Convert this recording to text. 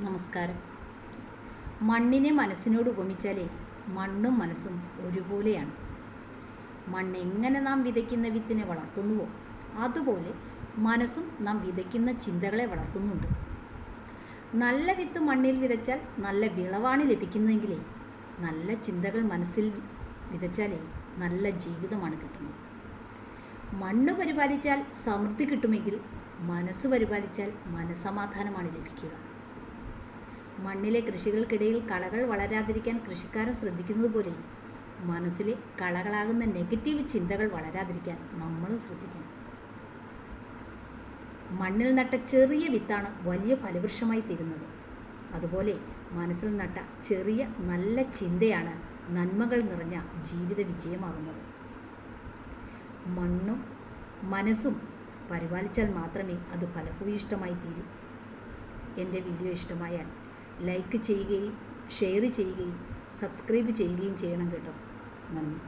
നമസ്കാരം. മണ്ണിനെ മനസ്സിനോട് ഉപമിച്ചാലേ മണ്ണും മനസ്സും ഒരുപോലെയാണ്. മണ്ണെങ്ങനെ നാം വിതയ്ക്കുന്ന വിത്തിനെ വളർത്തുന്നുവോ അതുപോലെ മനസ്സും നാം വിതയ്ക്കുന്ന ചിന്തകളെ വളർത്തുന്നുണ്ട്. നല്ല വിത്ത് മണ്ണിൽ വിതച്ചാൽ നല്ല വിളവാണ് ലഭിക്കുന്നതെങ്കിലേ നല്ല ചിന്തകൾ മനസ്സിൽ വിതച്ചാലേ നല്ല ജീവിതമാണ് കിട്ടുന്നത്. മണ്ണ് പരിപാലിച്ചാൽ സമൃദ്ധി കിട്ടുമെങ്കിൽ മനസ്സ് പരിപാലിച്ചാൽ മനസ്സമാധാനമാണ് ലഭിക്കുക. മണ്ണിലെ കൃഷികൾക്കിടയിൽ കളകൾ വളരാതിരിക്കാൻ കൃഷിക്കാരൻ ശ്രദ്ധിക്കുന്നത് പോലെ മനസ്സിലെ കളകളാകുന്ന നെഗറ്റീവ് ചിന്തകൾ വളരാതിരിക്കാൻ നമ്മളും ശ്രദ്ധിക്കണം. മണ്ണിൽ നട്ട ചെറിയ വിത്താണ് വലിയ ഫലവൃക്ഷമായി തീരുന്നത്. അതുപോലെ മനസ്സിൽ നട്ട ചെറിയ നല്ല ചിന്തയാണ് നന്മകൾ നിറഞ്ഞ ജീവിത വിജയമാകുന്നത്. മണ്ണും മനസ്സും പരിപാലിച്ചാൽ മാത്രമേ അത് ഫലഭൂയിഷ്ടമായി തീരൂ. എൻ്റെ വീഡിയോ ഇഷ്ടമായാൽ ലൈക്ക് ചെയ്യുകയും ഷെയർ ചെയ്യുകയും സബ്സ്ക്രൈബ് ചെയ്യുകയും ചെയ്യണം കേട്ടോ. നന്ദി.